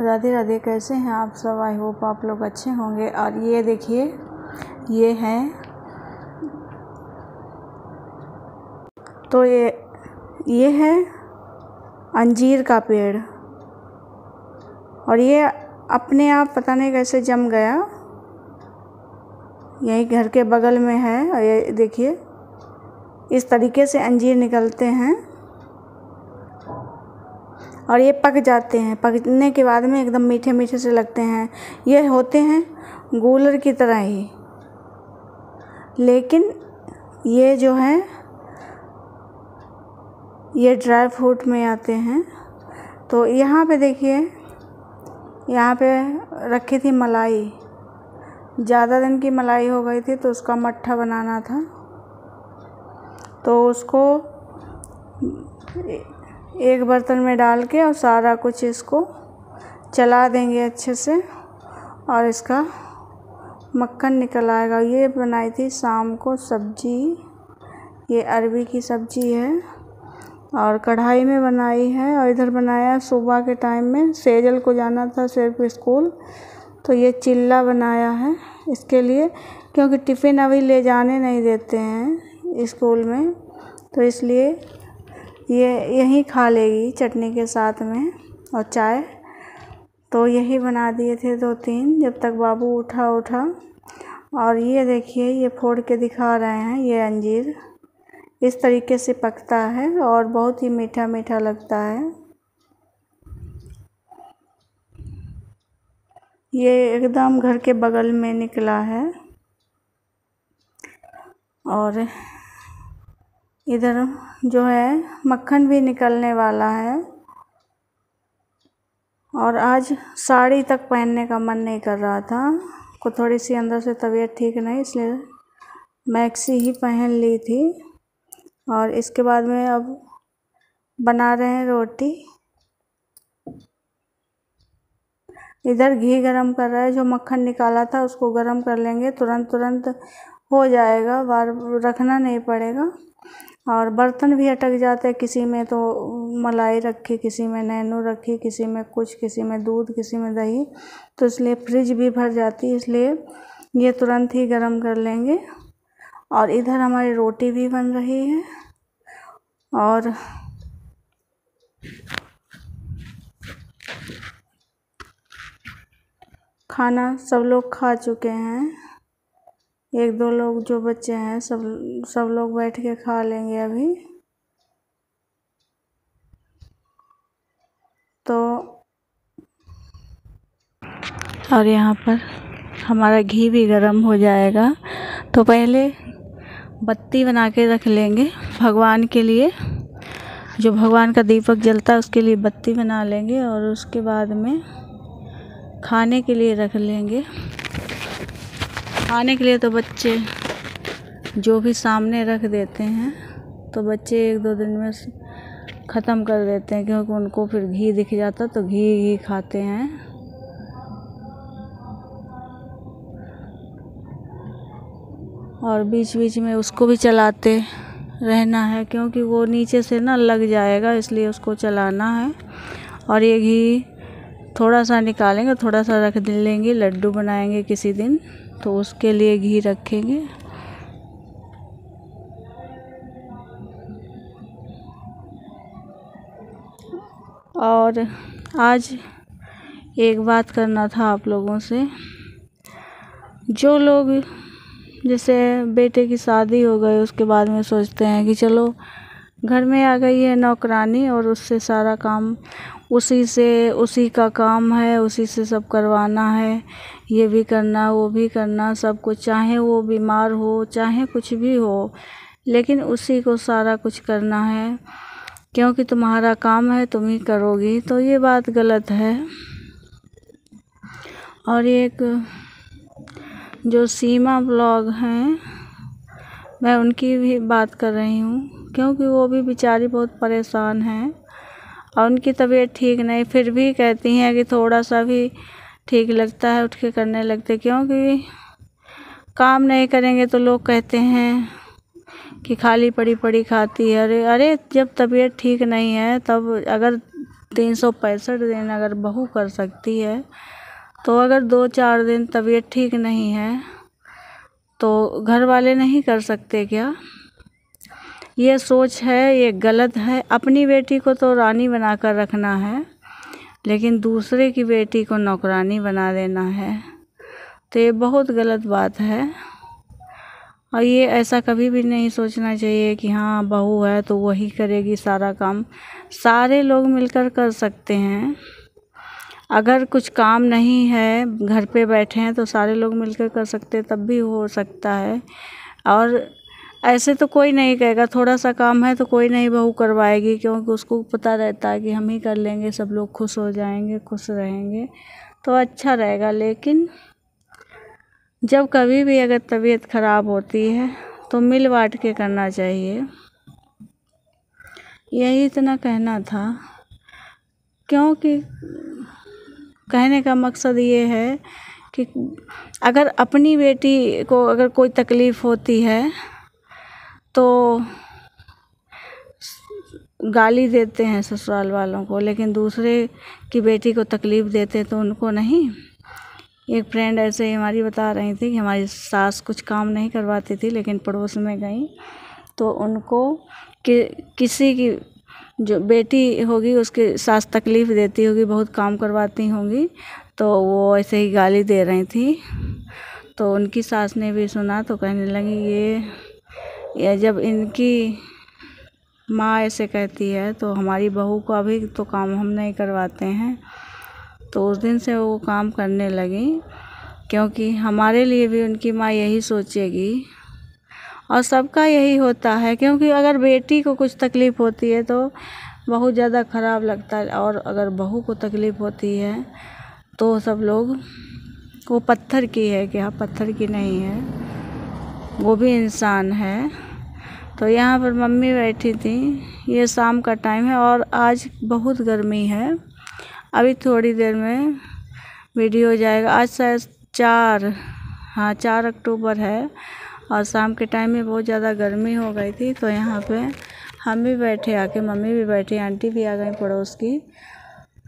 राधे राधे। कैसे हैं आप सब? आई होप आप लोग अच्छे होंगे। और ये देखिए, ये है तो ये है अंजीर का पेड़, और ये अपने आप पता नहीं कैसे जम गया, यही घर के बगल में है। और ये देखिए, इस तरीके से अंजीर निकलते हैं और ये पक जाते हैं। पकने के बाद में एकदम मीठे मीठे से लगते हैं। ये होते हैं गूलर की तरह ही, लेकिन ये जो है ये ड्राई फ्रूट में आते हैं। तो यहाँ पे देखिए, यहाँ पे रखी थी मलाई, ज़्यादा दिन की मलाई हो गई थी तो उसका मट्ठा बनाना था। तो उसको एक बर्तन में डाल के और सारा कुछ इसको चला देंगे अच्छे से, और इसका मक्खन निकल आएगा। ये बनाई थी शाम को सब्जी, ये अरबी की सब्जी है और कढ़ाई में बनाई है। और इधर बनाया सुबह के टाइम में, सेजल को जाना था सिर्फ स्कूल, तो ये चिल्ला बनाया है इसके लिए, क्योंकि टिफ़िन अभी ले जाने नहीं देते हैं स्कूल में, तो इसलिए ये यहीं खा लेगी चटनी के साथ में और चाय। तो यही बना दिए थे 2-3 जब तक बाबू उठा। और ये देखिए, ये फोड़ के दिखा रहे हैं, ये अंजीर इस तरीके से पकता है और बहुत ही मीठा मीठा लगता है। ये एकदम घर के बगल में निकला है। और इधर जो है मक्खन भी निकलने वाला है। और आज साड़ी तक पहनने का मन नहीं कर रहा था, को थोड़ी सी अंदर से तबीयत ठीक नहीं, इसलिए मैक्सी ही पहन ली थी। और इसके बाद में अब बना रहे हैं रोटी। इधर घी गरम कर रहा है, जो मक्खन निकाला था उसको गरम कर लेंगे, तुरंत हो जाएगा, बार रखना नहीं पड़ेगा। और बर्तन भी अटक जाते हैं, किसी में तो मलाई रखी, किसी में नैनो रखी, किसी में कुछ, किसी में दूध, किसी में दही, तो इसलिए फ्रिज भी भर जाती है, इसलिए ये तुरंत ही गरम कर लेंगे। और इधर हमारी रोटी भी बन रही है और खाना सब लोग खा चुके हैं। 1-2 लोग जो बच्चे हैं सब लोग बैठ के खा लेंगे अभी। तो और यहाँ पर हमारा घी भी गरम हो जाएगा, तो पहले बत्ती बना के रख लेंगे भगवान के लिए, जो भगवान का दीपक जलता है उसके लिए बत्ती बना लेंगे। और उसके बाद में खाने के लिए रख लेंगे। खाने के लिए तो बच्चे जो भी सामने रख देते हैं, तो बच्चे 1-2 दिन में ख़त्म कर देते हैं, क्योंकि उनको फिर घी दिख जाता तो घी खाते हैं। और बीच बीच में उसको भी चलाते रहना है, क्योंकि वो नीचे से ना लग जाएगा, इसलिए उसको चलाना है। और ये घी थोड़ा सा निकालेंगे, थोड़ा सा रख लेंगे, लड्डू बनाएंगे किसी दिन, तो उसके लिए घी रखेंगे। और आज एक बात करना था आप लोगों से, जो लोग जैसे बेटे की शादी हो गई, उसके बाद में सोचते हैं कि चलो घर में आ गई है नौकरानी और उससे सारा काम, उसी का काम है, उसी से सब करवाना है, ये भी करना वो भी करना, सब कुछ, चाहे वो बीमार हो चाहे कुछ भी हो, लेकिन उसी को सारा कुछ करना है, क्योंकि तुम्हारा काम है, तुम ही करोगी। तो ये बात गलत है। और एक जो सीमा ब्लॉग हैं, मैं उनकी भी बात कर रही हूँ, क्योंकि वो भी बेचारी बहुत परेशान हैं और उनकी तबीयत ठीक नहीं, फिर भी कहती हैं कि थोड़ा सा भी ठीक लगता है उठ के करने लगते, क्योंकि काम नहीं करेंगे तो लोग कहते हैं कि खाली पड़ी पड़ी खाती है। अरे जब तबीयत ठीक नहीं है, तब अगर 365 दिन अगर बहू कर सकती है तो अगर 2-4 दिन तबीयत ठीक नहीं है तो घर वाले नहीं कर सकते क्या? ये सोच है, ये गलत है। अपनी बेटी को तो रानी बनाकर रखना है, लेकिन दूसरे की बेटी को नौकरानी बना देना है, तो ये बहुत गलत बात है। और ये ऐसा कभी भी नहीं सोचना चाहिए कि हाँ बहू है तो वही करेगी सारा काम। सारे लोग मिलकर कर सकते हैं। अगर कुछ काम नहीं है, घर पे बैठे हैं, तो सारे लोग मिलकर कर सकते हैं, तब भी हो सकता है। और ऐसे तो कोई नहीं कहेगा, थोड़ा सा काम है तो कोई नहीं बहू करवाएगी, क्योंकि उसको पता रहता है कि हम ही कर लेंगे, सब लोग खुश हो जाएंगे, खुश रहेंगे, तो अच्छा रहेगा। लेकिन जब कभी भी अगर तबीयत ख़राब होती है तो मिल बाँट के करना चाहिए। यही इतना कहना था, क्योंकि कहने का मकसद ये है कि अगर अपनी बेटी को अगर कोई तकलीफ़ होती है तो गाली देते हैं ससुराल वालों को, लेकिन दूसरे की बेटी को तकलीफ़ देते तो उनको नहीं। एक फ्रेंड ऐसे ही हमारी बता रही थी कि हमारी सास कुछ काम नहीं करवाती थी, लेकिन पड़ोस में गई तो उनको किसी की जो बेटी होगी उसकी सास तकलीफ़ देती होगी, बहुत काम करवाती होंगी, तो वो ऐसे ही गाली दे रही थी। तो उनकी सास ने भी सुना तो कहने लगी ये जब इनकी माँ ऐसे कहती है तो हमारी बहू को अभी तो काम हम नहीं करवाते हैं। तो उस दिन से वो काम करने लगी, क्योंकि हमारे लिए भी उनकी माँ यही सोचेगी, और सबका यही होता है। क्योंकि अगर बेटी को कुछ तकलीफ़ होती है तो बहुत ज़्यादा ख़राब लगता है, और अगर बहू को तकलीफ़ होती है तो सब लोग वो पत्थर की है क्या? पत्थर की नहीं है, वो भी इंसान है। तो यहाँ पर मम्मी बैठी थी, ये शाम का टाइम है और आज बहुत गर्मी है। अभी थोड़ी देर में वीडियो हो जाएगा। आज शायद 4 अक्टूबर है और शाम के टाइम में बहुत ज़्यादा गर्मी हो गई थी। तो यहाँ पे हम भी बैठे आके, मम्मी भी बैठी, आंटी भी आ गई पड़ोस की,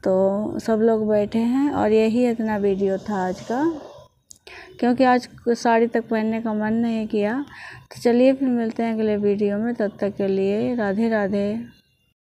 तो सब लोग बैठे हैं। और यही इतना वीडियो था आज का, क्योंकि आज साड़ी तक पहनने का मन नहीं किया। तो चलिए फिर मिलते हैं अगले वीडियो में, तब तक के लिए राधे राधे।